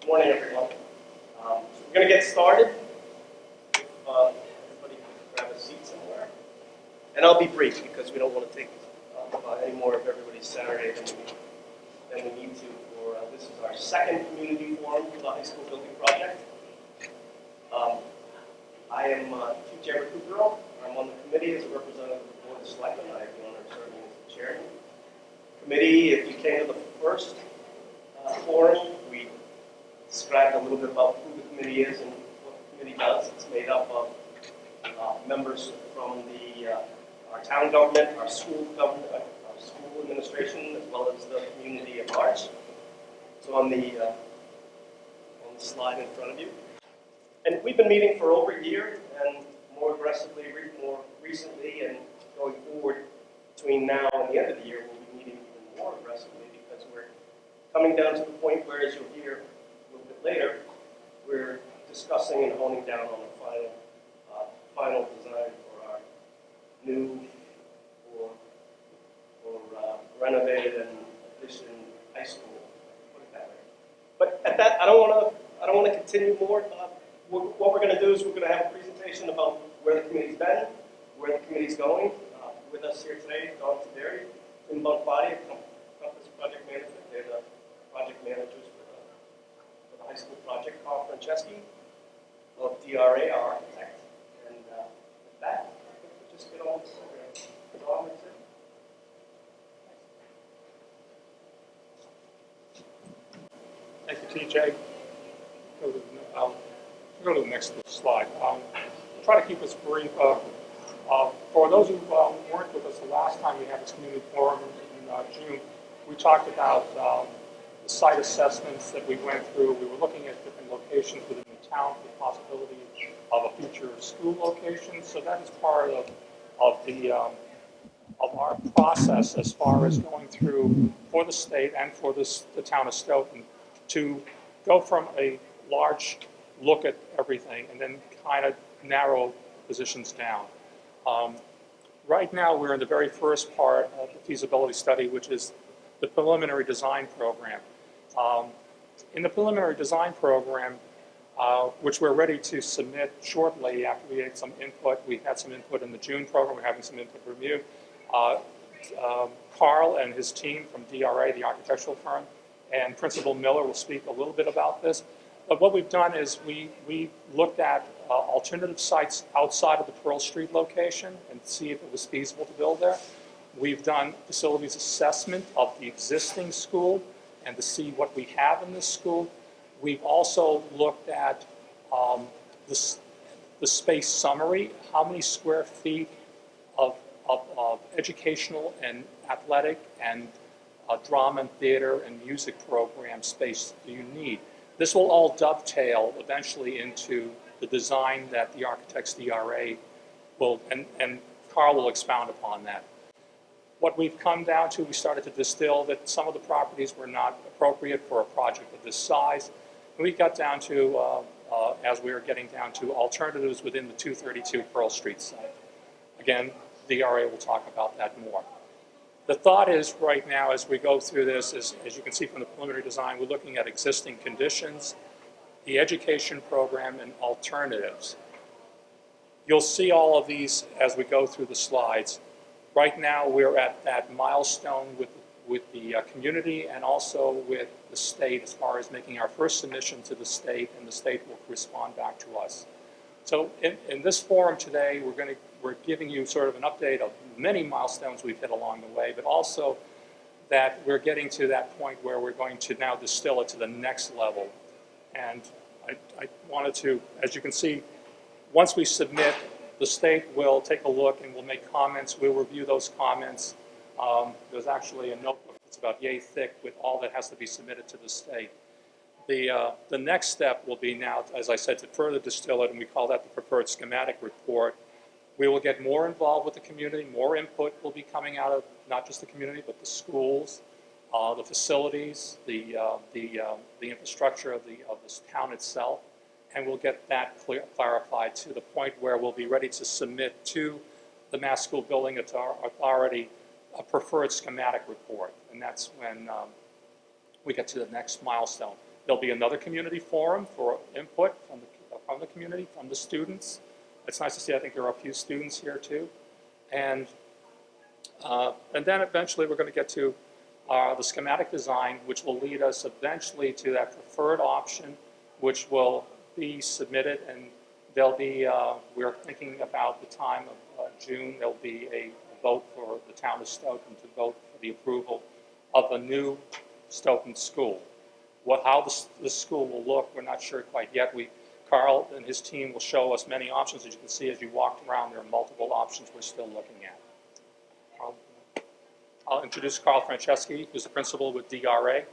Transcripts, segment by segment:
Good morning, everyone. We're going to get started. Everybody can grab a seat somewhere. And I'll be brief because we don't want to take any more of everybody's Saturday than we need to. This is our second community forum for the high school building project. I am Chief Chair Recupero. I'm on the committee as a representative of the Board of Selectmen. I have the honor of serving as the chairman. Committee, if you came to the first forum, we described a little bit about who the committee is and what the committee does. It's made up of members from our town government, our school government, our school administration, as well as the community at large. So on the slide in front of you. And we've been meeting for over a year, and more aggressively, more recently, and going forward between now and the end of the year, we'll be meeting even more aggressively because we're coming down to the point where, as you'll hear a little bit later, we're discussing and honing down on the final design for our new or renovated and addition high school. Put it that way. But at that, I don't want to continue more. What we're going to do is we're going to have a presentation about where the committee's been, where the committee's going. With us here today, Don Taderi, Tim Bonfatti, Compass Project Management. They're the project managers for the high school project. Carl Franceschi of DRA, our architect. And with that, I think we'll just get on with the program. Don, that's it. Thank you, TJ. Go to the next slide. Try to keep us brief. For those who weren't with us the last time we had this community forum in June, we talked about the site assessments that we went through. We were looking at different locations within the town for the possibility of a future school location. So that is part of our process as far as going through for the state and for the town of Stoughton to go from a large look at everything and then kind of narrow positions down. Right now, we're in the very first part of the feasibility study, which is the preliminary design program. In the preliminary design program, which we're ready to submit shortly after we had some input, we had some input in the June program, we're having some input review. Carl and his team from DRA, the architectural firm, and Principal Miller will speak a little bit about this. But what we've done is we looked at alternative sites outside of the Pearl Street location and see if it was feasible to build there. We've done facilities assessment of the existing school and to see what we have in this school. We've also looked at the space summary, how many square feet of educational and athletic and drama and theater and music program space do you need. This will all dovetail eventually into the design that the architect's DRA will, and Carl will expound upon that. What we've come down to, we started to distill that some of the properties were not appropriate for a project of this size. And we got down to, as we were getting down to alternatives within the 232 Pearl Street site. Again, DRA will talk about that more. The thought is right now as we go through this, as you can see from the preliminary design, we're looking at existing conditions, the education program, and alternatives. You'll see all of these as we go through the slides. Right now we're at that milestone with the community and also with the state as far as making our first submission to the state, and the state will respond back to us. So in this forum today, we're giving you sort of an update of many milestones we've hit along the way, but also that we're getting to that point where we're going to now distill it to the next level. And I wanted to, as you can see, once we submit, the state will take a look and will make comments. We'll review those comments. There's actually a notebook that's about yay thick with all that has to be submitted to the state. The next step will be now, as I said, to further distill it, and we call that the preferred schematic report. We will get more involved with the community. More input will be coming out of not just the community, but the schools, the facilities, the infrastructure of this town itself, and we'll get that clarified to the point where we'll be ready to submit to the Mass School Building Authority a preferred schematic report, and that's when we get to the next milestone. There'll be another community forum for input from the community, from the students. It's nice to see, I think there are a few students here too. And then eventually we're going to get to the schematic design, which will lead us eventually to that preferred option, which will be submitted, and there'll be, we're thinking about the time of June, there'll be a vote for the town of Stoughton to vote for the approval of a new Stoughton school. How the school will look, we're not sure quite yet. Carl and his team will show us many options. As you can see, as you walked around, there are multiple options we're still looking at. I'll introduce Carl Franceschi, who's the principal with DRA.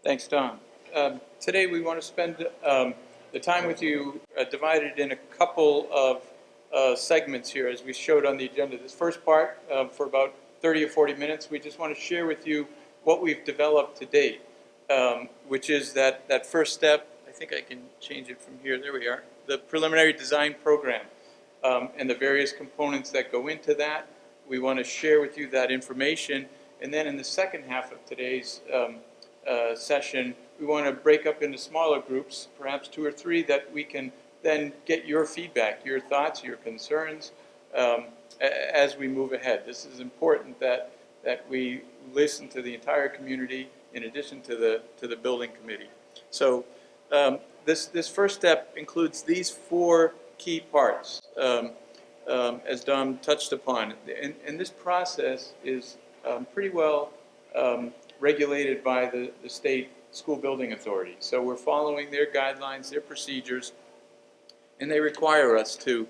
Thanks, Tom. Today we want to spend the time with you divided in a couple of segments here, as we showed on the agenda. This first part, for about 30 or 40 minutes, we just want to share with you what we've developed to date, which is that first step. I think I can change it from here. There we are. The preliminary design program and the various components that go into that. We want to share with you that information. And then in the second half of today's session, we want to break up into smaller groups, perhaps 2 or 3, that we can then get your feedback, your thoughts, your concerns as we move ahead. This is important that we listen to the entire community in addition to the building committee. So this first step includes these 4 key parts, as Dom touched upon. And this process is pretty well regulated by the state school building authority. So we're following their guidelines, their procedures, and they require us to,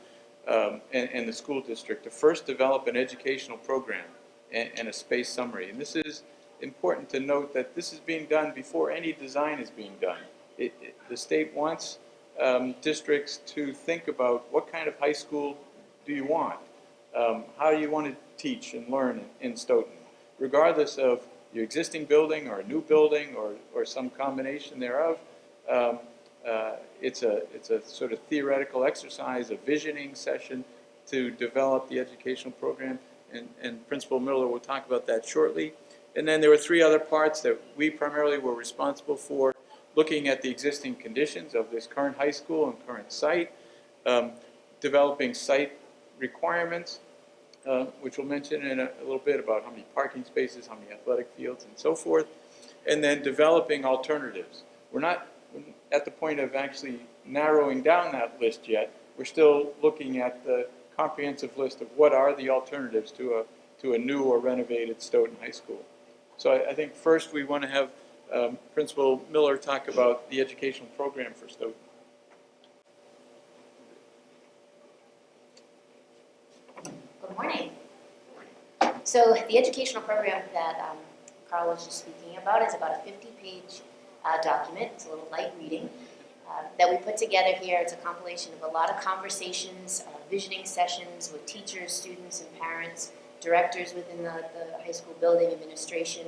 and the school district, to first develop an educational program and a space summary. And this is important to note that this is being done before any design is being done. The state wants districts to think about what kind of high school do you want? How do you want to teach and learn in Stoughton? Regardless of your existing building or a new building or some combination thereof, it's a sort of theoretical exercise, a visioning session to develop the educational program, and Principal Miller will talk about that shortly. And then there were 3 other parts that we primarily were responsible for: looking at the existing conditions of this current high school and current site, developing site requirements, which we'll mention in a little bit, about how many parking spaces, how many athletic fields, and so forth, and then developing alternatives. We're not at the point of actually narrowing down that list yet. We're still looking at the comprehensive list of what are the alternatives to a new or renovated Stoughton High School. So I think first we want to have Principal Miller talk about the educational program for Stoughton. Good morning. So the educational program that Carl was just speaking about is about a 50-page document. It's a little light reading that we put together here. It's a compilation of a lot of conversations, visioning sessions with teachers, students, and parents, directors within the high school building, administration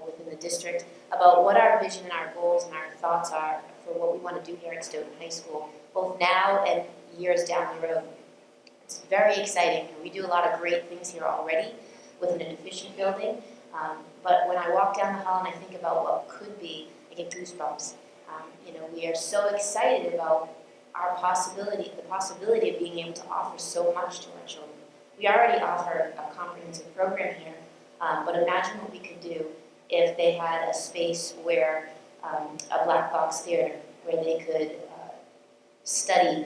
within the district, about what our vision and our goals and our thoughts are for what we want to do here at Stoughton High School, both now and years down the road. It's very exciting, and we do a lot of great things here already with an efficient building. But when I walk down the hall and I think about what could be, I get goosebumps. We are so excited about the possibility of being able to offer so much to our children. We already offer a comprehensive program here, but imagine what we could do if they had a space where a black box theater, where they could study,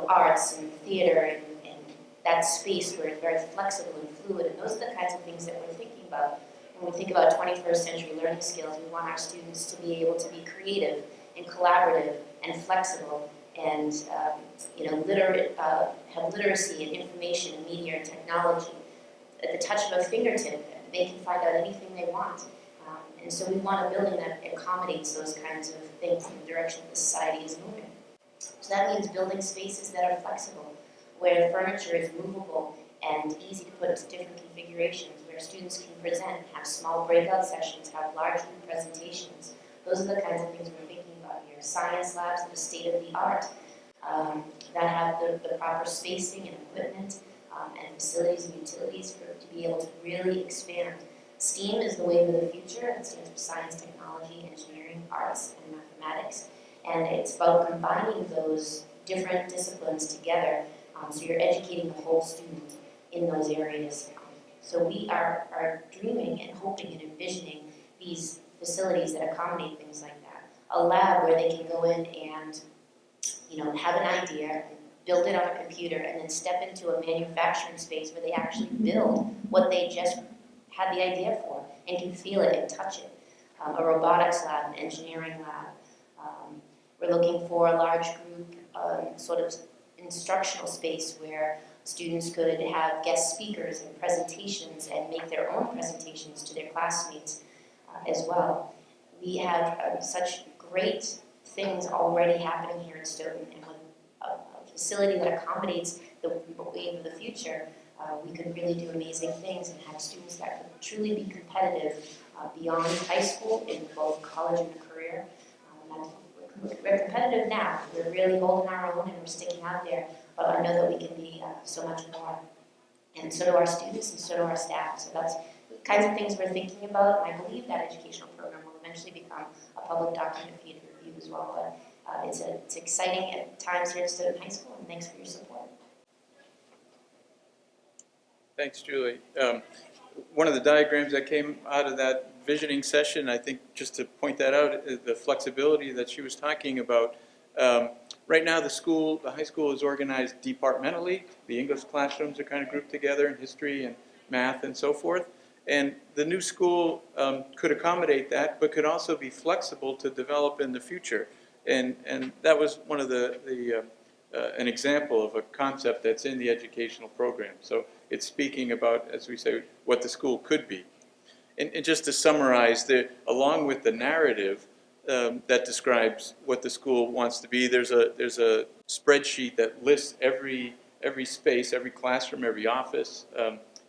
arts and theater, and that space where it's very flexible and fluid. And those are the kinds of things that we're thinking about. When we think about 21st century learning skills, we want our students to be able to be creative and collaborative and flexible, and have literacy and information and media and technology at the touch of a fingertip. They can find out anything they want. And so we want a building that accommodates those kinds of things in the direction the society is moving. So that means building spaces that are flexible, where the furniture is movable and easy to put into different configurations, where students can present, have small breakout sessions, have large group presentations. Those are the kinds of things we're thinking about here. Science labs that are state-of-the-art, that have the proper spacing and equipment and facilities and utilities to be able to really expand STEAM is the wave of the future. It stands for science, technology, engineering, arts, and mathematics. And it's about combining those different disciplines together, so you're educating the whole student in those areas. So we are dreaming and hoping and envisioning these facilities that accommodate things like that. A lab where they can go in and, have an idea, build it on a computer, and then step into a manufacturing space where they actually build what they just had the idea for and can feel it and touch it. A robotics lab, an engineering lab. We're looking for a large group sort of instructional space where students could have guest speakers and presentations and make their own presentations to their classmates as well. We have such great things already happening here at Stoughton, and with a facility that accommodates the wave of the future, we could really do amazing things and have students that could truly be competitive beyond high school in both college and a career. We're competitive now. We're really holding our own and we're sticking out there, but I know that we can be so much more. And so do our students and so do our staff. So that's the kinds of things we're thinking about, and I believe that educational program will eventually become a public document for you to review as well. But it's exciting at times here at Stoughton High School, and thanks for your support. Thanks, Julie. One of the diagrams that came out of that visioning session, I think just to point that out, is the flexibility that she was talking about. Right now the high school is organized departmentally. The English classrooms are kind of grouped together in history and math and so forth. And the new school could accommodate that, but could also be flexible to develop in the future. And that was one of an example of a concept that's in the educational program. So it's speaking about, as we say, what the school could be. And just to summarize, along with the narrative that describes what the school wants to be, there's a spreadsheet that lists every space, every classroom, every office,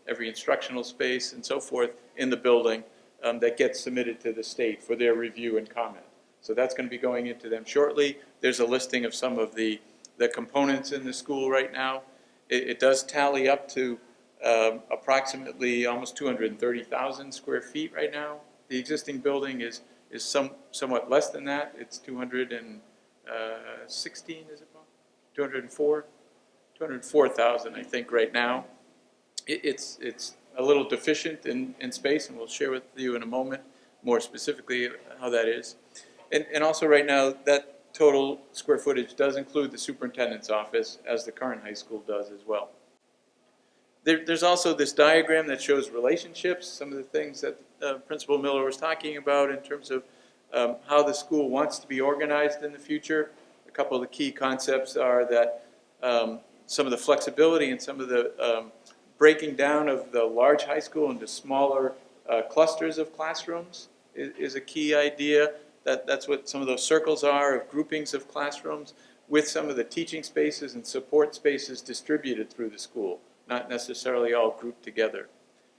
every instructional space, and so forth in the building that gets submitted to the state for their review and comment. So that's going to be going into them shortly. There's a listing of some of the components in the school right now. It does tally up to approximately almost 230,000 square feet right now. The existing building is somewhat less than that. It's 216, is it, Bob? 204,000, I think, right now. It's a little deficient in space, and we'll share with you in a moment more specifically how that is. And also right now, that total square footage does include the superintendent's office, as the current high school does as well. There's also this diagram that shows relationships, some of the things that Principal Miller was talking about in terms of how the school wants to be organized in the future. A couple of the key concepts are that some of the flexibility and some of the breaking down of the large high school into smaller clusters of classrooms is a key idea. That's what some of those circles are, of groupings of classrooms with some of the teaching spaces and support spaces distributed through the school, not necessarily all grouped together.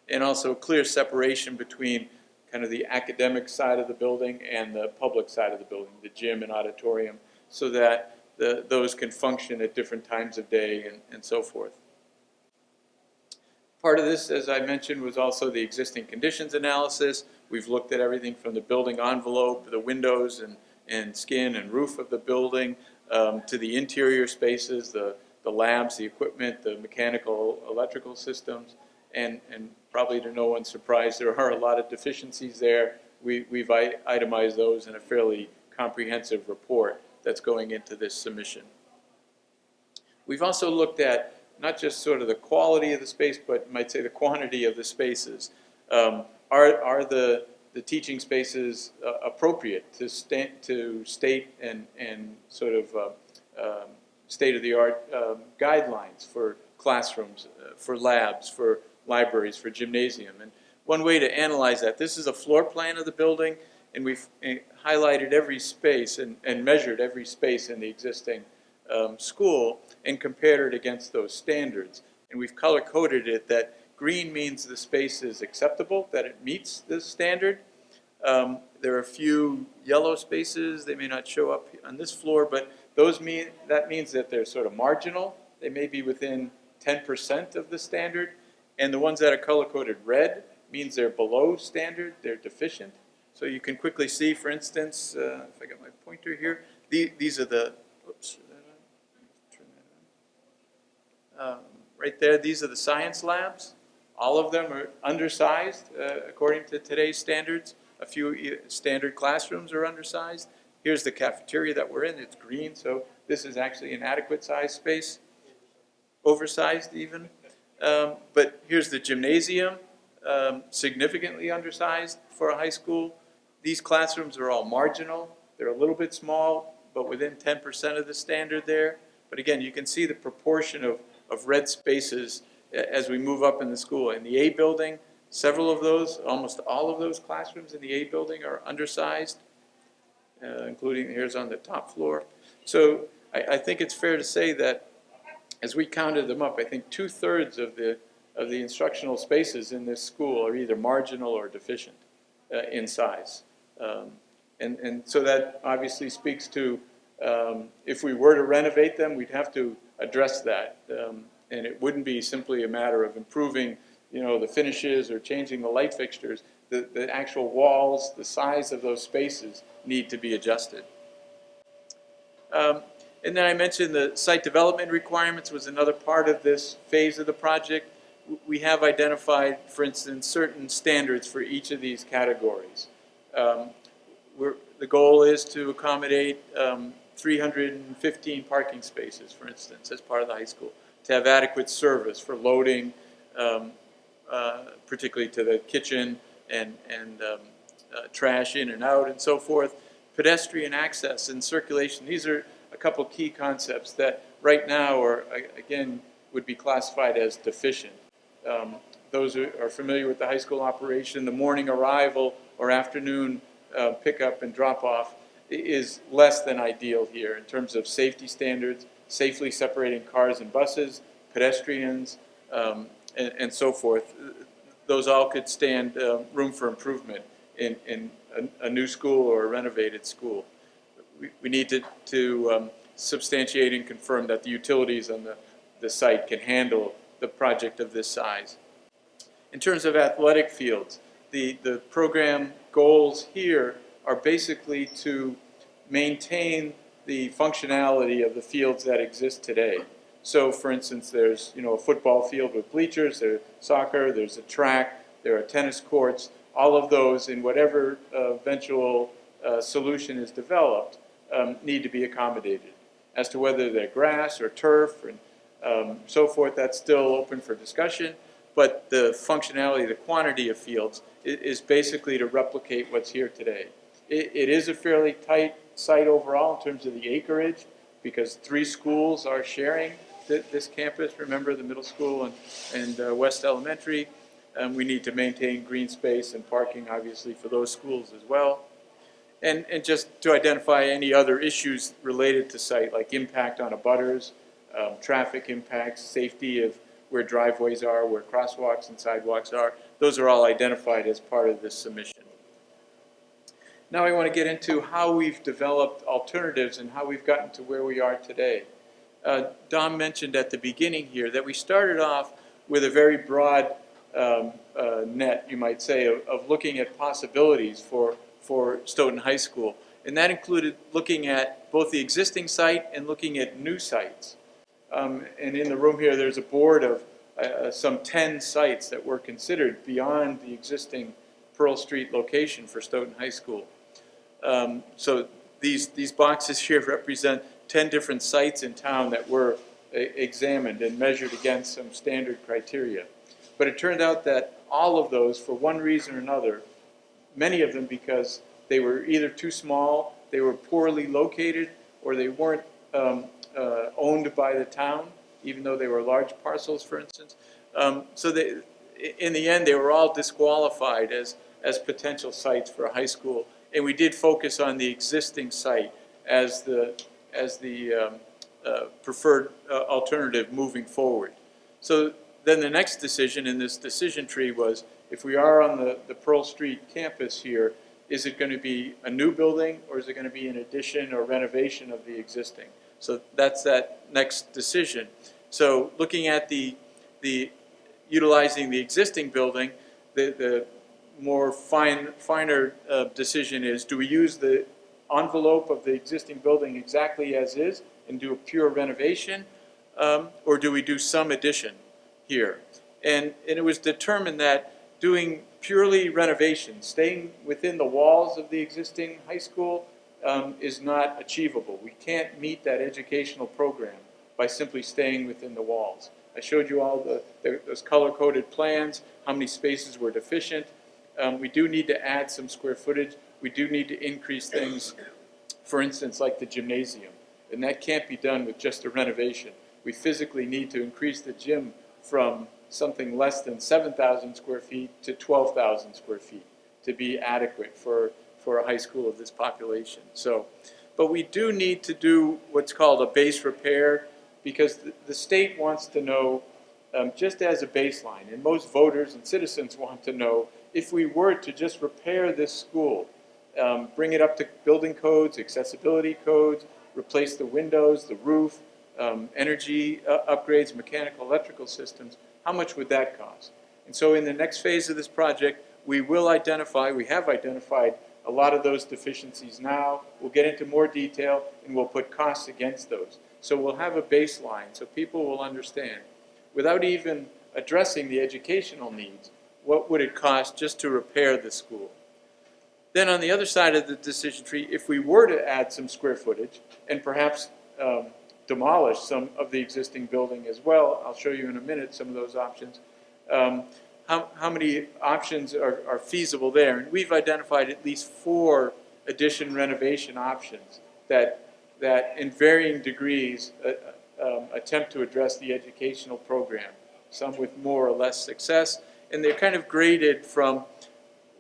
And also clear separation between kind of the academic side of the building and the public side of the building, the gym and auditorium, so that those can function at different times of day and so forth. Part of this, as I mentioned, was also the existing conditions analysis. We've looked at everything from the building envelope, the windows and skin and roof of the building, to the interior spaces, the labs, the equipment, the mechanical, electrical systems, and probably to no one's surprise, there are a lot of deficiencies there. We've itemized those in a fairly comprehensive report that's going into this submission. We've also looked at not just sort of the quality of the space, but you might say the quantity of the spaces. Are the teaching spaces appropriate to state and sort of state-of-the-art guidelines for classrooms, for labs, for libraries, for gymnasium? And one way to analyze that, this is a floor plan of the building, and we've highlighted every space and measured every space in the existing school and compared it against those standards. And we've color-coded it that green means the space is acceptable, that it meets the standard. There are a few yellow spaces. They may not show up on this floor, but that means that they're sort of marginal. They may be within 10% of the standard. And the ones that are color-coded red means they're below standard, they're deficient. So you can quickly see, for instance, if I got my pointer here, these are the, oops, turn that on. Right there, these are the science labs. All of them are undersized according to today's standards. A few standard classrooms are undersized. Here's the cafeteria that we're in. It's green, so this is actually an adequate size space, oversized even. But here's the gymnasium, significantly undersized for a high school. These classrooms are all marginal. They're a little bit small, but within 10% of the standard there. But again, you can see the proportion of red spaces as we move up in the school. In the A building, several of those, almost all of those classrooms in the A building are undersized, including here's on the top floor. So I think it's fair to say that as we counted them up, I think 2/3 of the instructional spaces in this school are either marginal or deficient in size. And so that obviously speaks to if we were to renovate them, we'd have to address that. And it wouldn't be simply a matter of improving, the finishes or changing the light fixtures. The actual walls, the size of those spaces need to be adjusted. And then I mentioned the site development requirements was another part of this phase of the project. We have identified, for instance, certain standards for each of these categories. The goal is to accommodate 315 parking spaces, for instance, as part of the high school, to have adequate service for loading, particularly to the kitchen and trash in and out and so forth, pedestrian access and circulation. These are a couple key concepts that right now are, again, would be classified as deficient. Those who are familiar with the high school operation, the morning arrival or afternoon pickup and drop-off is less than ideal here in terms of safety standards, safely separating cars and buses, pedestrians, and so forth. Those all could stand room for improvement in a new school or a renovated school. We need to substantiate and confirm that the utilities on the site can handle the project of this size. In terms of athletic fields, the program goals here are basically to maintain the functionality of the fields that exist today. So, for instance, there's a football field with bleachers, there's soccer, there's a track, there are tennis courts. All of those, in whatever eventual solution is developed, need to be accommodated. As to whether they're grass or turf and so forth, that's still open for discussion. But the functionality, the quantity of fields is basically to replicate what's here today. It is a fairly tight site overall in terms of the acreage because 3 schools are sharing this campus. Remember, the middle school and West Elementary. We need to maintain green space and parking, obviously, for those schools as well. And just to identify any other issues related to site, like impact on abutters, traffic impacts, safety of where driveways are, where crosswalks and sidewalks are. Those are all identified as part of this submission. Now I want to get into how we've developed alternatives and how we've gotten to where we are today. Dom mentioned at the beginning here that we started off with a very broad net, you might say, of looking at possibilities for Stoughton High School. And that included looking at both the existing site and looking at new sites. And in the room here, there's a board of some 10 sites that were considered beyond the existing Pearl Street location for Stoughton High School. So these boxes here represent 10 different sites in town that were examined and measured against some standard criteria. But it turned out that all of those, for one reason or another, many of them because they were either too small, they were poorly located, or they weren't owned by the town, even though they were large parcels, for instance. So in the end, they were all disqualified as potential sites for a high school. And we did focus on the existing site as the preferred alternative moving forward. So then the next decision in this decision tree was, if we are on the Pearl Street campus here, is it going to be a new building or is it going to be an addition or renovation of the existing? So that's that next decision. So looking at the utilizing the existing building, The more finer decision is, do we use the envelope of the existing building exactly as is and do a pure renovation, or do we do some addition here? And it was determined that doing purely renovation, staying within the walls of the existing high school, is not achievable. We can't meet that educational program by simply staying within the walls. I showed you all those color-coded plans, how many spaces were deficient. We do need to add some square footage. We do need to increase things, for instance, like the gymnasium. And that can't be done with just a renovation. We physically need to increase the gym from something less than 7,000 square feet to 12,000 square feet to be adequate for a high school of this population. So, but we do need to do what's called a base repair, because the state wants to know, just as a baseline, and most voters and citizens want to know, if we were to just repair this school, bring it up to building codes, accessibility codes, replace the windows, the roof, energy upgrades, mechanical, electrical systems, how much would that cost? And so in the next phase of this project, we have identified a lot of those deficiencies now. We'll get into more detail, and we'll put costs against those. So we'll have a baseline so people will understand, without even addressing the educational needs, what would it cost just to repair the school. Then on the other side of the decision tree, if we were to add some square footage and perhaps demolish some of the existing building as well, I'll show you in a minute some of those options, how many options are feasible there. And we've identified at least 4 addition renovation options that in varying degrees attempt to address the educational program, some with more or less success. And they're kind of graded from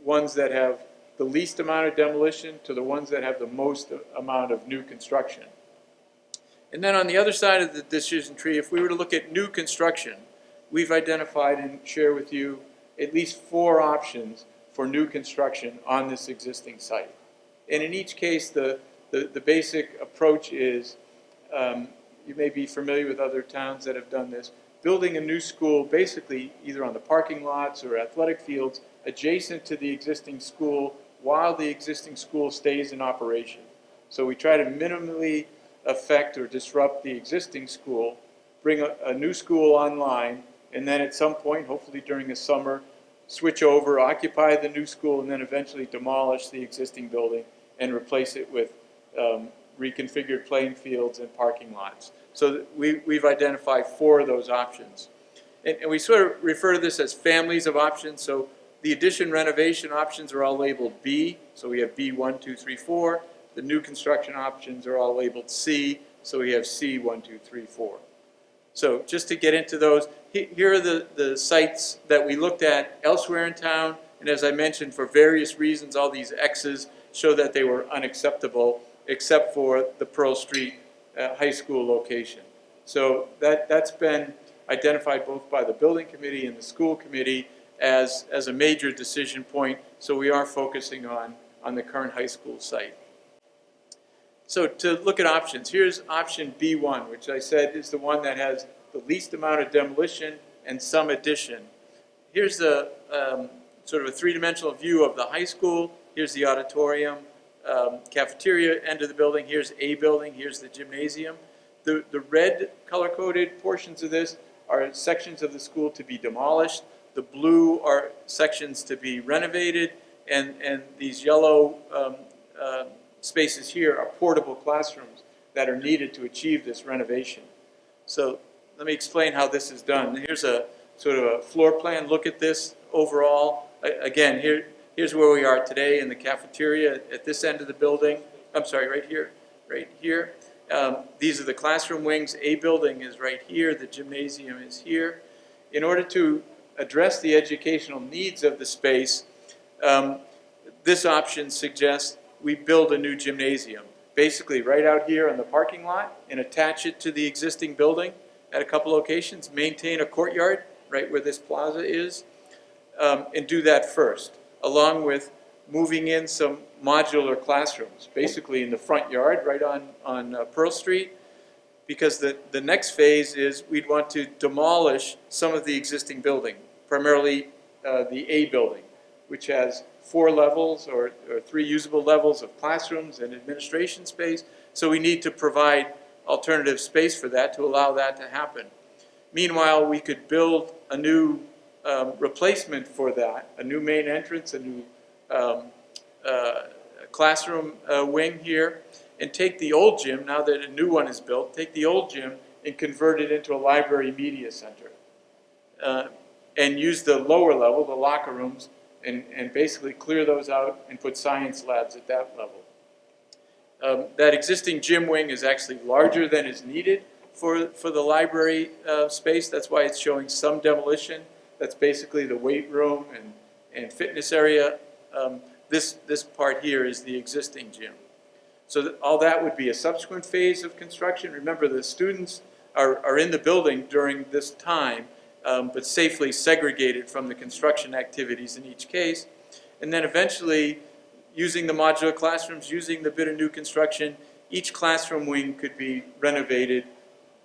ones that have the least amount of demolition to the ones that have the most amount of new construction. And then on the other side of the decision tree, if we were to look at new construction, we've identified and share with you at least 4 options for new construction on this existing site. And in each case, the basic approach is, you may be familiar with other towns that have done this, building a new school basically either on the parking lots or athletic fields adjacent to the existing school while the existing school stays in operation. So we try to minimally affect or disrupt the existing school, bring a new school online, and then at some point, hopefully during the summer, switch over, occupy the new school, and then eventually demolish the existing building and replace it with reconfigured playing fields and parking lots. So we've identified 4 of those options. And we sort of refer to this as families of options. So the addition renovation options are all labeled B. So we have B 1, 2, 3, 4. The new construction options are all labeled C. So we have C 1, 2, 3, 4. So just to get into those, here are the sites that we looked at elsewhere in town. And as I mentioned, for various reasons, all these X's show that they were unacceptable, except for the Pearl Street high school location. So that's been identified both by the building committee and the school committee as a major decision point. So we are focusing on the current high school site. So to look at options, here's option B1, which I said is the one that has the least amount of demolition and some addition. Here's the sort of a 3-dimensional view of the high school. Here's the auditorium, cafeteria end of the building. Here's a building. Here's the gymnasium. The red color-coded portions of this are sections of the school to be demolished. The blue are sections to be renovated, and these yellow spaces here are portable classrooms that are needed to achieve this renovation. So let me explain how this is done. Here's a sort of a floor plan. Look at this overall. Again, here's where we are today in the cafeteria at this end of the building. I'm sorry, right here. These are the classroom wings. A building is right here. The gymnasium is here. In order to address the educational needs of the space, this option suggests we build a new gymnasium, basically right out here in the parking lot, and attach it to the existing building at a couple locations, maintain a courtyard right where this plaza is, and do that first, along with moving in some modular classrooms, basically in the front yard right on Pearl Street, because the next phase is we'd want to demolish some of the existing building, primarily the A building, which has 4 levels or 3 usable levels of classrooms and administration space. So we need to provide alternative space for that to allow that to happen. Meanwhile, we could build a new replacement for that, a new main entrance, a new classroom wing here, and take the old gym, now that a new one is built, take the old gym and convert it into a library media center. And use the lower level, the locker rooms, and basically clear those out and put science labs at that level. That existing gym wing is actually larger than is needed for the library space. That's why it's showing some demolition. That's basically the weight room and fitness area. This part here is the existing gym. So all that would be a subsequent phase of construction. Remember, the students are in the building during this time, but safely segregated from the construction activities in each case. And then eventually, using the modular classrooms, using the bit of new construction, each classroom wing could be renovated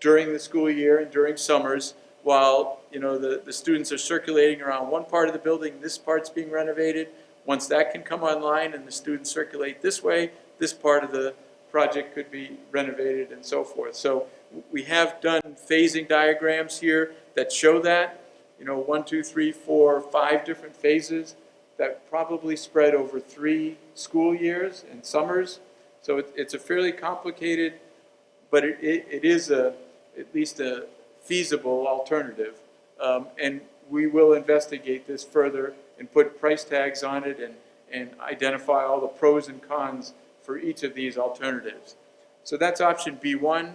during the school year and during summers while the students are circulating around one part of the building, this part's being renovated. Once that can come online and the students circulate this way, this part of the project could be renovated and so forth. So we have done phasing diagrams here that show that, 1, 2, 3, 4, 5 different phases that probably spread over 3 school years and summers. So it's a fairly complicated, but it is at least a feasible alternative. And we will investigate this further and put price tags on it and identify all the pros and cons for each of these alternatives. So that's option B1.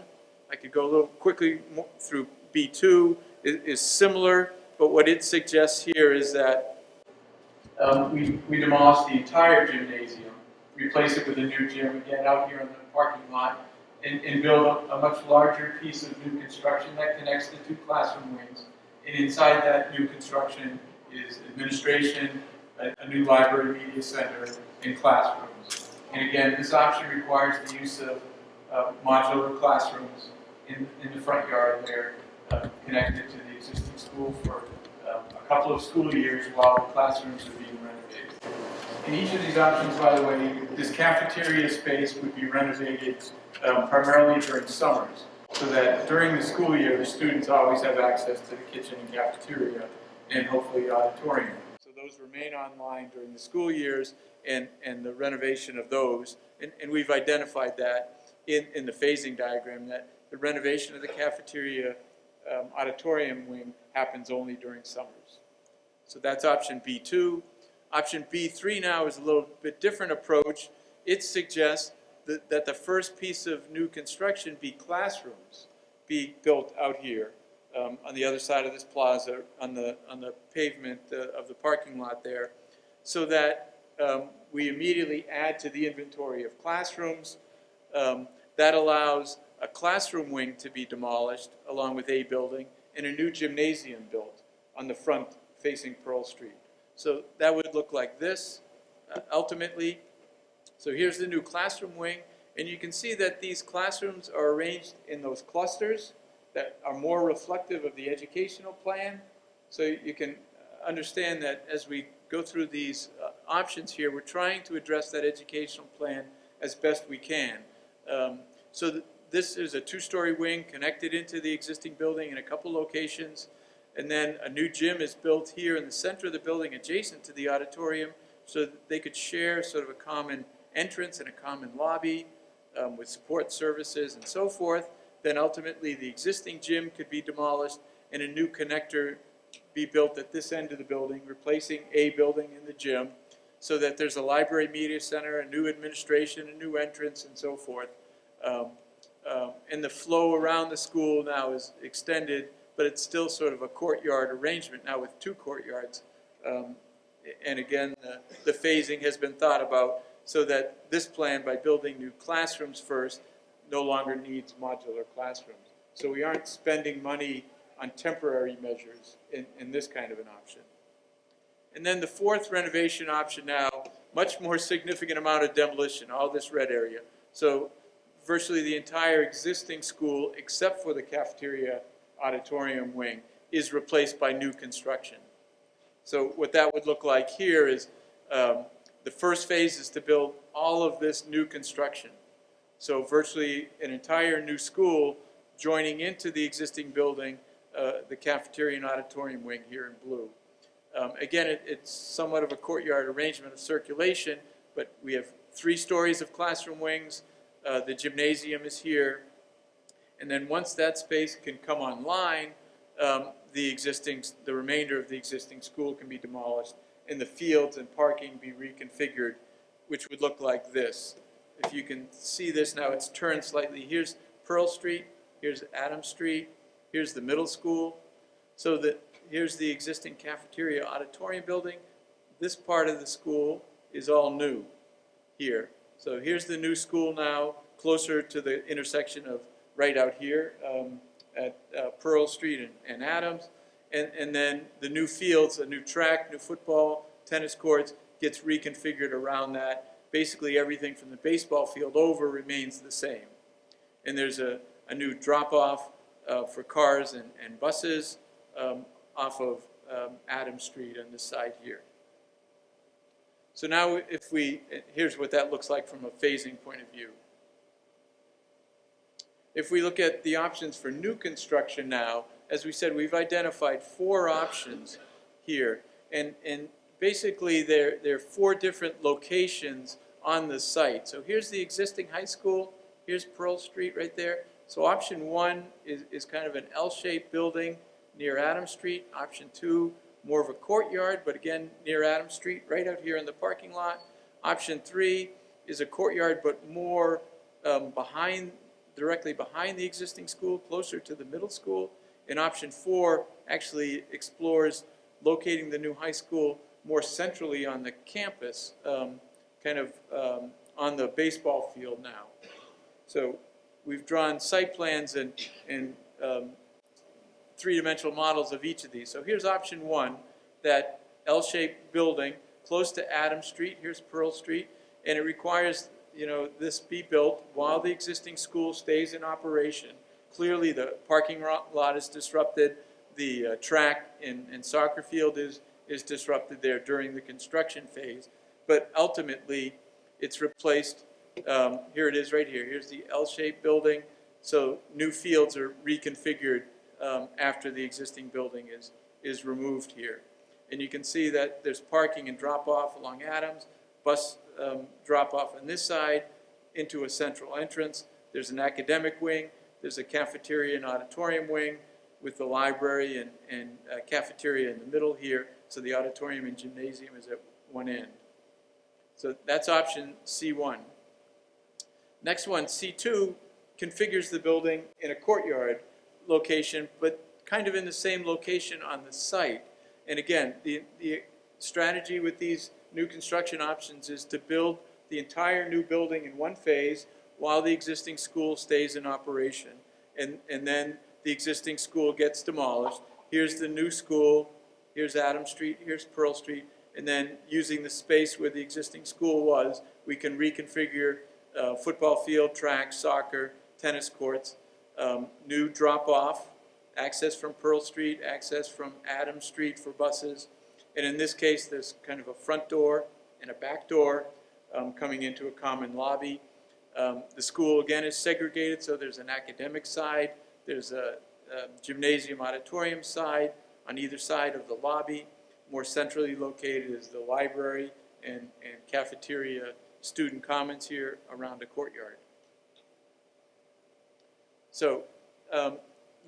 I could go a little quickly through B2. It is similar, but what it suggests here is that we demolish the entire gymnasium, replace it with a new gym, again out here in the parking lot, and build a much larger piece of new construction that connects the 2 classroom wings. And inside that new construction is administration, a new library media center, and classrooms. And again, this option requires the use of modular classrooms in the front yard there, connected to the existing school for a couple of school years while the classrooms are being renovated. In each of these options, by the way, this cafeteria space would be renovated primarily during summers, so that during the school year, the students always have access to the kitchen and cafeteria and hopefully auditorium. So those remain online during the school years and the renovation of those. And we've identified that in the phasing diagram, that the renovation of the cafeteria auditorium wing happens only during summers. So that's option B2. Option B3 now is a little bit different approach. It suggests that the first piece of new construction be classrooms, be built out here on the other side of this plaza, on the pavement of the parking lot there, so that we immediately add to the inventory of classrooms. That allows a classroom wing to be demolished along with A building and a new gymnasium built on the front facing Pearl Street. So that would look like this ultimately. So here's the new classroom wing, and you can see that these classrooms are arranged in those clusters that are more reflective of the educational plan. So you can understand that as we go through these options here, we're trying to address that educational plan as best we can. This is a 2-story wing connected into the existing building in a couple locations, and then a new gym is built here in the center of the building adjacent to the auditorium so that they could share sort of a common entrance and a common lobby with support services and so forth. Then ultimately the existing gym could be demolished and a new connector be built at this end of the building, replacing A building in the gym, so that there's a library media center, a new administration, a new entrance, and so forth. And the flow around the school now is extended, but it's still sort of a courtyard arrangement now with 2 courtyards. And again, the phasing has been thought about so that this plan, by building new classrooms first, no longer needs modular classrooms. So we aren't spending money on temporary measures in this kind of an option. And then the 4th renovation option now, much more significant amount of demolition, all this red area. So virtually the entire existing school, except for the cafeteria auditorium wing, is replaced by new construction. So what that would look like here is the first phase is to build all of this new construction. So virtually an entire new school joining into the existing building, the cafeteria and auditorium wing here in blue. Again, it's somewhat of a courtyard arrangement of circulation, but we have 3 stories of classroom wings. The gymnasium is here. And then once that space can come online, the remainder of the existing school can be demolished and the fields and parking be reconfigured, which would look like this. If you can see this now, it's turned slightly. Here's Pearl Street, here's Adams Street, here's the middle school. So here's the existing cafeteria auditorium building. This part of the school is all new here. So here's the new school now, closer to the intersection of right out here at Pearl Street and Adams. And then the new fields, a new track, new football, tennis courts, gets reconfigured around that. Basically everything from the baseball field over remains the same. And there's a new drop-off for cars and buses off of Adams Street on this side here. So now here's what that looks like from a phasing point of view. If we look at the options for new construction now, as we said, we've identified 4 options here. And basically, there are 4 different locations on the site. So here's the existing high school. Here's Pearl Street right there. So option 1 is kind of an L-shaped building near Adams Street. Option 2, more of a courtyard, but again, near Adams Street, right out here in the parking lot. Option 3 is a courtyard, but more directly behind the existing school, closer to the middle school. And option 4 actually explores locating the new high school more centrally on the campus, kind of on the baseball field now. So we've drawn site plans and 3-dimensional models of each of these. So here's option 1, that L-shaped building close to Adams Street. Here's Pearl Street, and it requires this be built while the existing school stays in operation. Clearly, the parking lot is disrupted. The track and soccer field is disrupted there during the construction phase. But ultimately, it's replaced. Here it is right here. Here's the L-shaped building. So new fields are reconfigured after the existing building is removed here. And you can see that there's parking and drop-off along Adams, bus drop-off on this side into a central entrance. There's an academic wing. There's a cafeteria and auditorium wing with the library and cafeteria in the middle here. So the auditorium and gymnasium is at one end. So that's option C1. Next one, C2, configures the building in a courtyard location, but kind of in the same location on the site. And again, the strategy with these new construction options is to build the entire new building in one phase while the existing school stays in operation. And then the existing school gets demolished. Here's the new school. Here's Adams Street. Here's Pearl Street. And then using the space where the existing school was, we can reconfigure football field, track, soccer, tennis courts, new drop-off, access from Pearl Street, access from Adams Street for buses. And in this case, there's kind of a front door and a back door coming into a common lobby. The school, again, is segregated, so there's an academic side, there's a gymnasium auditorium side on either side of the lobby. More centrally located is the library and cafeteria student commons here around the courtyard. So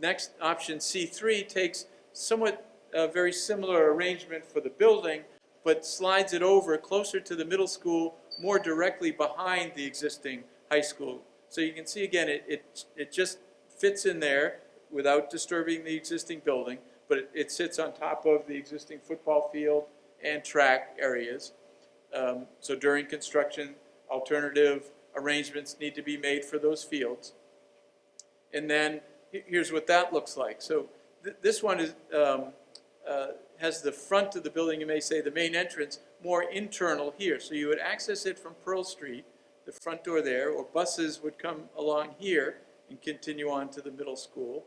next, option C3 takes somewhat a very similar arrangement for the building, but slides it over closer to the middle school, more directly behind the existing high school. So you can see again, it just fits in there without disturbing the existing building, but it sits on top of the existing football field and track areas. So during construction, alternative arrangements need to be made for those fields. And then here's what that looks like. So this one is has the front of the building, you may say, the main entrance, more internal here. So you would access it from Pearl Street, the front door there, or buses would come along here and continue on to the middle school.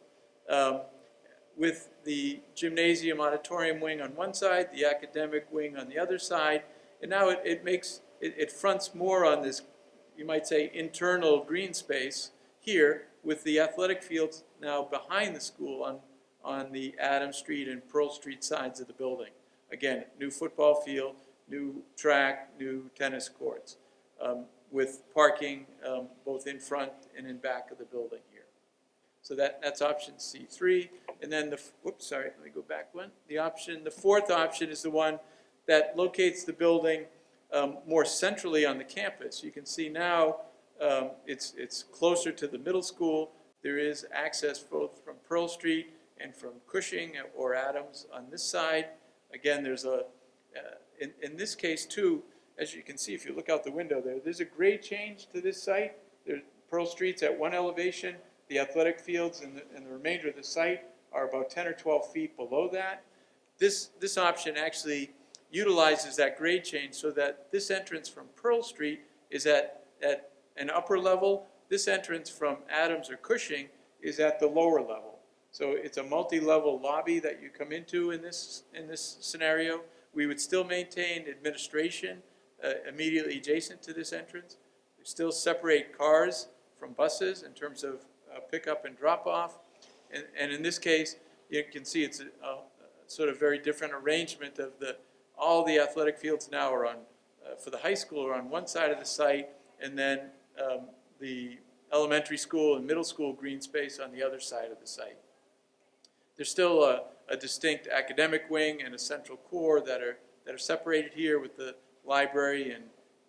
with the gymnasium auditorium wing on one side, the academic wing on the other side, and now it fronts more on this, you might say, internal green space here, with the athletic fields now behind the school on the Adams Street and Pearl Street sides of the building. Again, new football field, new track, new tennis courts, with parking both in front and in back of the building here. So that's option C3. And then let me go back one. The fourth option is the one that locates the building more centrally on the campus. You can see now it's closer to the middle school. There is access both from Pearl Street and from Cushing or Adams on this side. Again, there's in this case too, as you can see if you look out the window there's a grade change to this site. Pearl Street's at one elevation. The athletic fields and the remainder of the site are about 10 or 12 feet below that. This option actually utilizes that grade change so that this entrance from Pearl Street is at an upper level. This entrance from Adams or Cushing is at the lower level. So it's a multi-level lobby that you come into in this scenario. We would still maintain administration immediately adjacent to this entrance. We still separate cars from buses in terms of pickup and drop-off. And in this case, you can see it's a sort of very different arrangement of all the athletic fields now are on, for the high school, are on one side of the site, and then the elementary school and middle school green space on the other side of the site. There's still a distinct academic wing and a central core that are separated here with the library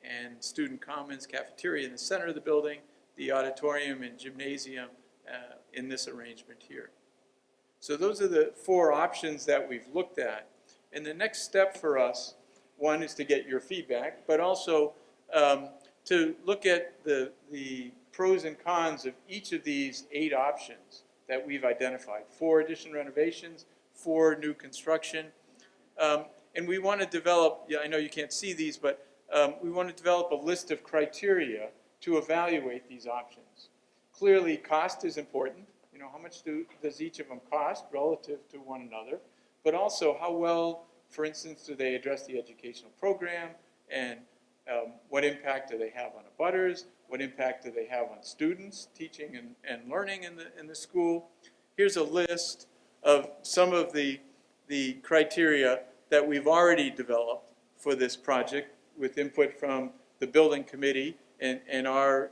and student commons, cafeteria in the center of the building, the auditorium and gymnasium in this arrangement here. So those are the four options that we've looked at. And the next step for us, one is to get your feedback, but also to look at the pros and cons of each of these 8 options that we've identified. 4 addition renovations, 4 new construction. And we want to develop, I know you can't see these, but we want to develop a list of criteria to evaluate these options. Clearly, cost is important. You know, how much does each of them cost relative to one another? But also, how well, for instance, do they address the educational program, and what impact do they have on abutters? What impact do they have on students teaching and learning in the school? Here's a list of some of the criteria that we've already developed for this project with input from the building committee and our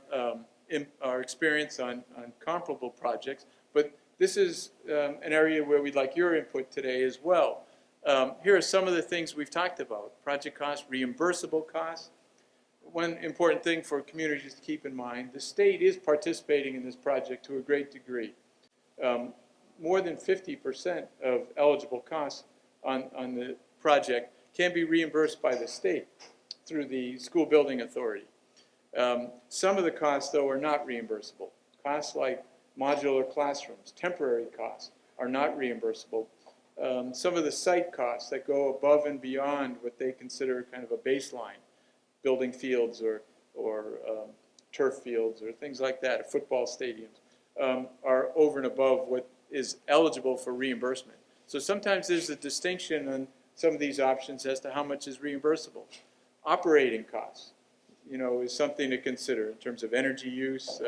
experience on comparable projects. But this is an area where we'd like your input today as well. Here are some of the things we've talked about. Project costs, reimbursable costs. One important thing for communities to keep in mind, the state is participating in this project to a great degree. More than 50% of eligible costs on the project can be reimbursed by the state through the school building authority. Some of the costs, though, are not reimbursable. Costs like modular classrooms, temporary costs, are not reimbursable. Some of the site costs that go above and beyond what they consider kind of a baseline, building fields or turf fields or things like that, football stadiums, are over and above what is eligible for reimbursement. So sometimes there's a distinction on some of these options as to how much is reimbursable. Operating costs, is something to consider in terms of energy use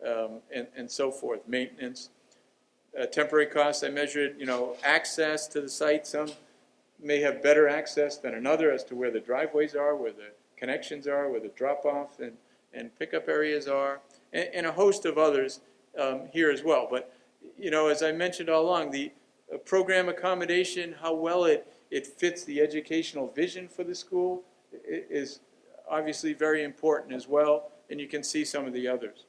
and so forth, maintenance. Temporary costs, I measured, access to the site. Some may have better access than another as to where the driveways are, where the connections are, where the drop-off and pickup areas are, and a host of others here as well. But, as I mentioned all along, the program accommodation, how well it fits the educational vision for the school is obviously very important as well, and you can see some of the others.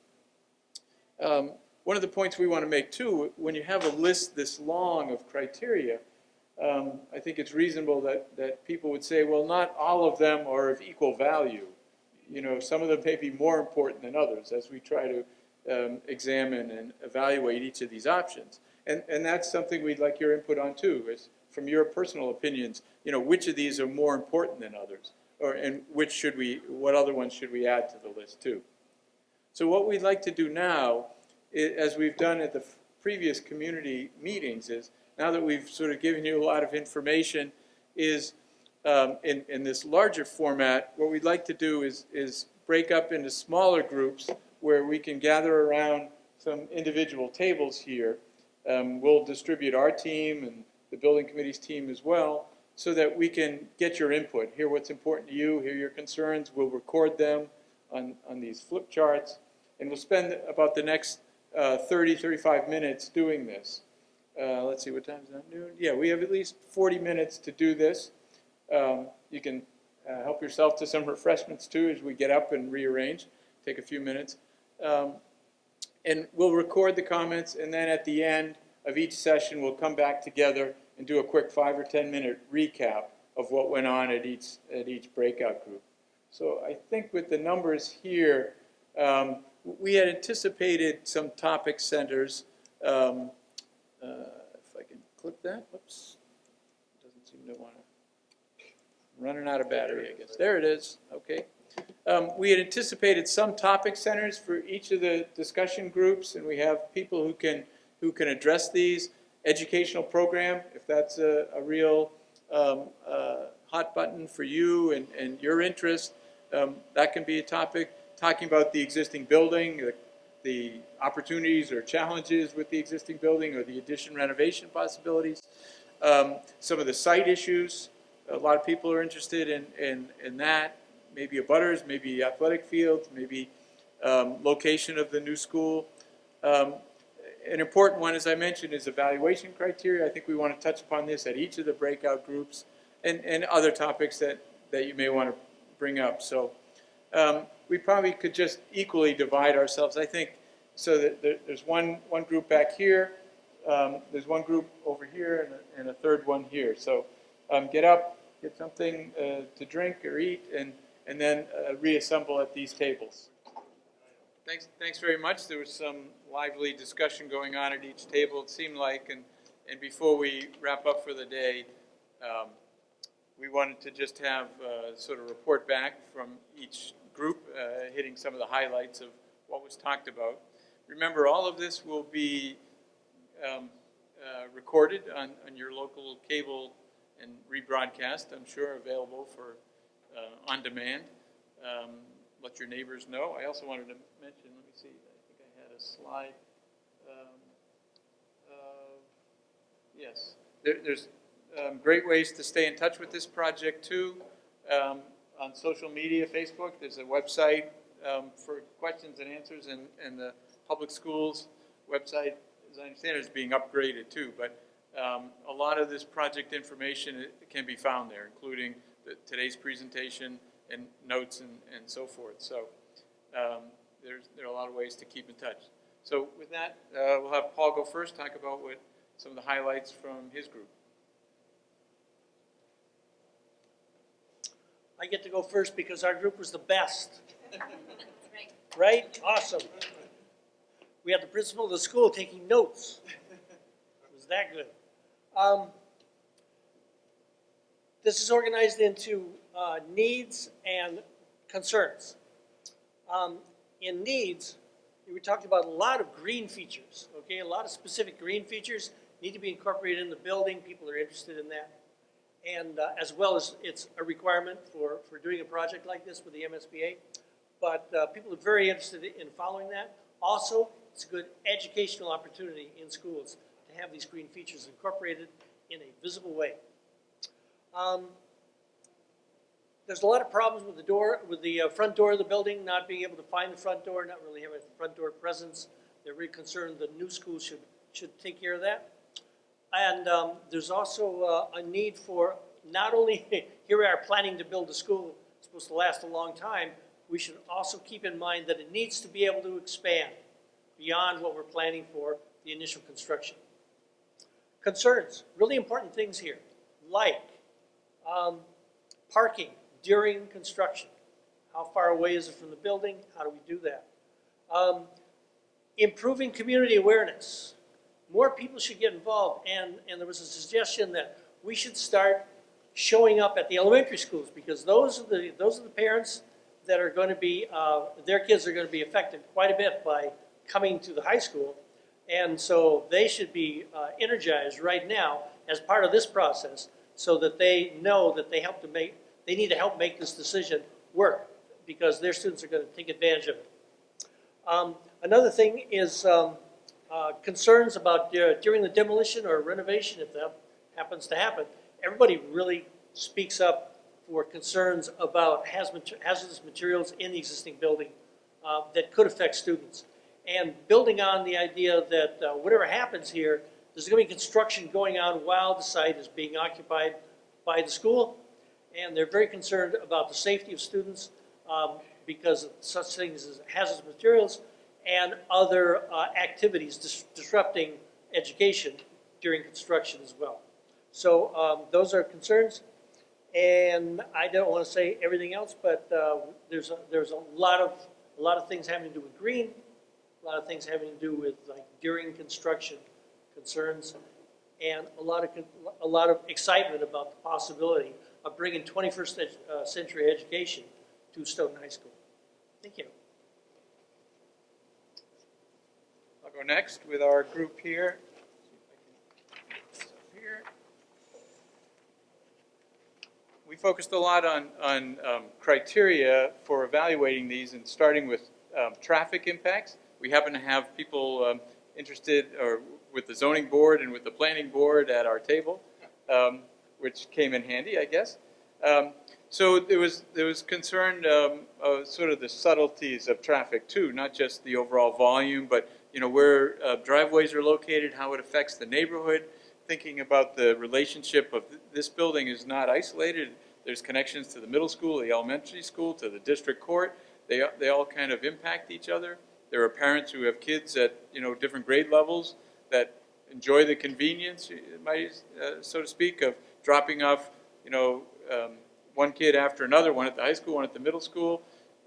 One of the points we want to make, too, when you have a list this long of criteria, I think it's reasonable that people would say, well, not all of them are of equal value. Some of them may be more important than others as we try to examine and evaluate each of these options. And that's something we'd like your input on, too, is from your personal opinions, which of these are more important than others, and what other ones should we add to the list, too. So what we'd like to do now, as we've done at the previous community meetings, is now that we've sort of given you a lot of information, is in this larger format, what we'd like to do is break up into smaller groups where we can gather around some individual tables here. We'll distribute our team and the building committee's team as well, so that we can get your input, hear what's important to you, hear your concerns. We'll record them on these flip charts, and we'll spend about the next 30, 35 minutes doing this. Let's see, what time is that, noon? Yeah, we have at least 40 minutes to do this. You can help yourself to some refreshments too as we get up and rearrange. Take a few minutes. And we'll record the comments, and then at the end of each session, we'll come back together and do a quick 5 or 10 minute recap of what went on at each breakout group. So I think with the numbers here, we had anticipated some topic centers. If I can click that, whoops, doesn't seem to want to. Running out of battery, I guess. There it is. Okay. We had anticipated some topic centers for each of the discussion groups, and we have people who can address these. Educational program, if that's a real hot button for you and your interest, that can be a topic. Talking about the existing building, the opportunities or challenges with the existing building, or the addition renovation possibilities. Some of the site issues, a lot of people are interested in that. Maybe abutters, maybe athletic fields, maybe location of the new school. An important one, as I mentioned, is evaluation criteria. I think we want to touch upon this at each of the breakout groups, and other topics that you may want to bring up. So we probably could just equally divide ourselves, I think, so that there's one group back here, there's one group over here, and a third one here. So get up, get something to drink or eat, and then reassemble at these tables. Thanks very much. There was some lively discussion going on at each table, it seemed like, and before we wrap up for the day, we wanted to just have sort of report back from each group, hitting some of the highlights of what was talked about. Remember, all of this will be recorded on your local cable and rebroadcast, I'm sure, available for on demand. Let your neighbors know. I also wanted to mention, let me see, I think I had a slide. Yes, there's great ways to stay in touch with this project too. On social media, Facebook, there's a website for questions and answers, and the public schools website, as I understand it, is being upgraded too. But a lot of this project information can be found there, including today's presentation and notes and so forth. So there are a lot of ways to keep in touch. So with that, we'll have Paul go first, talk about what some of the highlights from his group. I get to go first because our group was the best. Right? Awesome. We had the principal of the school taking notes. It was that good. This is organized into needs and concerns. In needs, we talked about a lot of green features, okay? A lot of specific green features need to be incorporated in the building. People are interested in that. And as well as it's a requirement for doing a project like this with the MSBA. But people are very interested in following that. Also, it's a good educational opportunity in schools to have these green features incorporated in a visible way. There's a lot of problems with the front door of the building, not being able to find the front door, not really having a front door presence. They're really concerned the new school should take care of that. And there's also a need for not only, here we are planning to build a school, it's supposed to last a long time, we should also keep in mind that it needs to be able to expand beyond what we're planning for the initial construction. Concerns, really important things here, like parking during construction. How far away is it from the building? How do we do that? Improving community awareness. More people should get involved, and there was a suggestion that we should start showing up at the elementary schools, because those are the parents that are going to be, their kids are going to be affected quite a bit by coming to the high school. And so they should be energized right now as part of this process so that they know that they need to help make this decision work because their students are going to take advantage of it. Another thing is concerns about during the demolition or renovation, if that happens to happen, everybody really speaks up for concerns about hazardous materials in the existing building that could affect students. And building on the idea that whatever happens here, there's going to be construction going on while the site is being occupied by the school. And they're very concerned about the safety of students because of such things as hazardous materials and other activities disrupting education during construction as well. So those are concerns. And I don't want to say everything else, but there's a lot of things having to do with green, a lot of things having to do with like during construction concerns, and a lot of excitement about the possibility of bringing 21st century education to Stoughton High School. Thank you. I'll go next with our group here. We focused a lot on criteria for evaluating these and starting with traffic impacts. We happen to have people interested or with the zoning board and with the planning board at our table, which came in handy, I guess. So there was concern sort of the subtleties of traffic too, not just the overall volume, but where driveways are located, how it affects the neighborhood. Thinking about the relationship of this building is not isolated. There's connections to the middle school, the elementary school, to the district court. They all kind of impact each other. There are parents who have kids at different grade levels that enjoy the convenience, so to speak, of dropping off one kid after another, one at the high school, one at the middle school.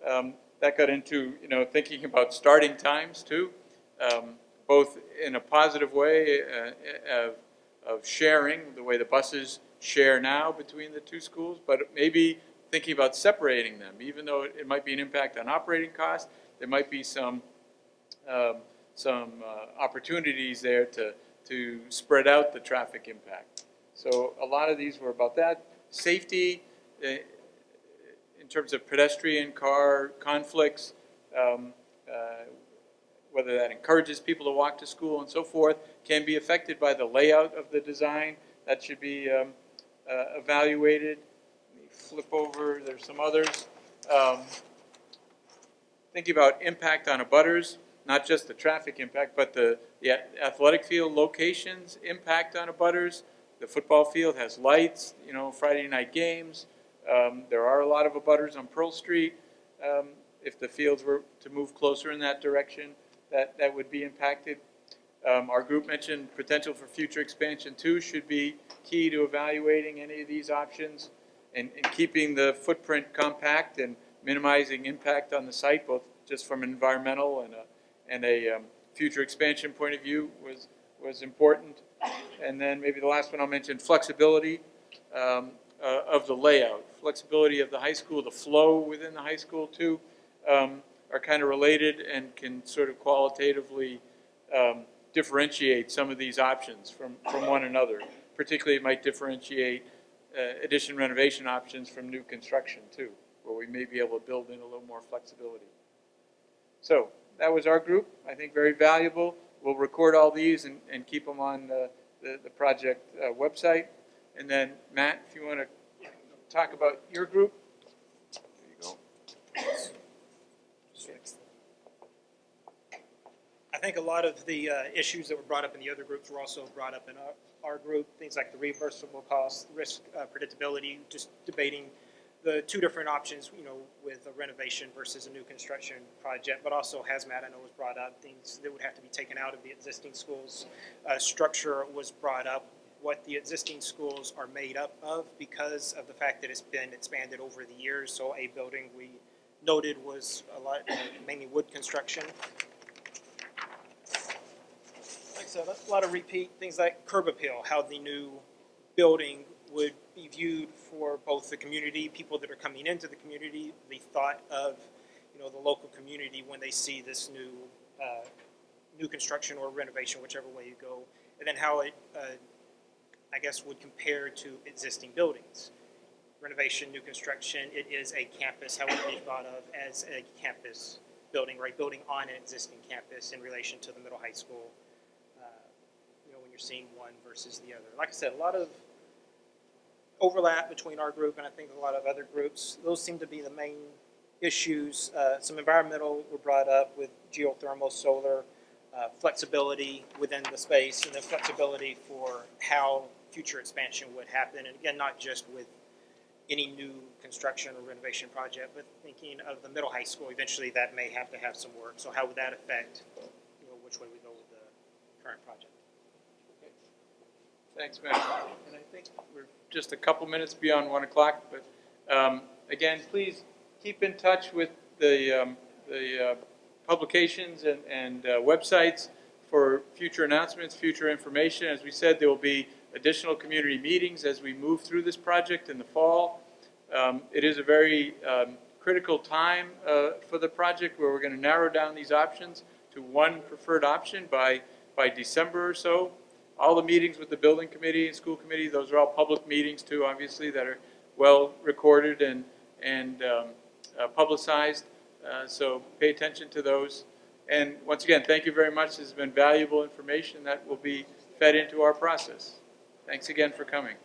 That got into thinking about starting times too, both in a positive way of sharing, the way the buses share now between the two schools, but maybe thinking about separating them. Even though it might be an impact on operating costs, there might be some opportunities there to spread out the traffic impact. So a lot of these were about that. Safety in terms of pedestrian car conflicts, whether that encourages people to walk to school and so forth, can be affected by the layout of the design. That should be evaluated. Let me flip over. There's some others. Thinking about impact on abutters, not just the traffic impact, but the athletic field locations impact on abutters. The football field has lights, Friday night games. There are a lot of abutters on Pearl Street. If the fields were to move closer in that direction, that would be impacted. Our group mentioned potential for future expansion too should be key to evaluating any of these options and keeping the footprint compact and minimizing impact on the site, both just from an environmental and a future expansion point of view was important. And then maybe the last one I'll mention, flexibility of the layout. Flexibility of the high school, the flow within the high school too, are kind of related and can sort of qualitatively differentiate some of these options from one another. Particularly it might differentiate addition renovation options from new construction too, where we may be able to build in a little more flexibility. So that was our group. I think very valuable. We'll record all these and keep them on the project website. And then Matt, if you want to talk about your group. There you go. I think a lot of the issues that were brought up in the other groups were also brought up in our group. Things like the reimbursable costs, risk predictability, just debating the two different options, with a renovation versus a new construction project, but also hazmat, I know, was brought up, things that would have to be taken out of the existing schools. Structure was brought up, what the existing schools are made up of because of the fact that it's been expanded over the years. So a building we noted was a lot, mainly wood construction. Like I said, a lot of repeat things like curb appeal, how the new building would be viewed for both the community, people that are coming into the community, the thought of the local community when they see this new construction or renovation, whichever way you go, and then how it, I guess, would compare to existing buildings. Renovation, new construction, it is a campus, how it would be thought of as a campus building, right? Building on an existing campus in relation to the middle high school, when you're seeing one versus the other. Like I said, a lot of overlap between our group and I think a lot of other groups. Those seem to be the main issues. Some environmental were brought up with geothermal, solar, flexibility within the space, and then flexibility for how future expansion would happen. And again, not just with any new construction or renovation project, but thinking of the middle high school, eventually that may have to have some work. So how would that affect, which way we go with the current project? Thanks, Matt. And I think we're just a couple minutes beyond 1 o'clock, but again, please keep in touch with the publications and websites for future announcements, future information. As we said, there will be additional community meetings as we move through this project in the fall. It is a very critical time for the project where we're going to narrow down these options to one preferred option by December or so. All the meetings with the building committee and school committee, those are all public meetings too, obviously, that are well recorded and publicized. So pay attention to those. And once again, thank you very much. This has been valuable information that will be fed into our process. Thanks again for coming.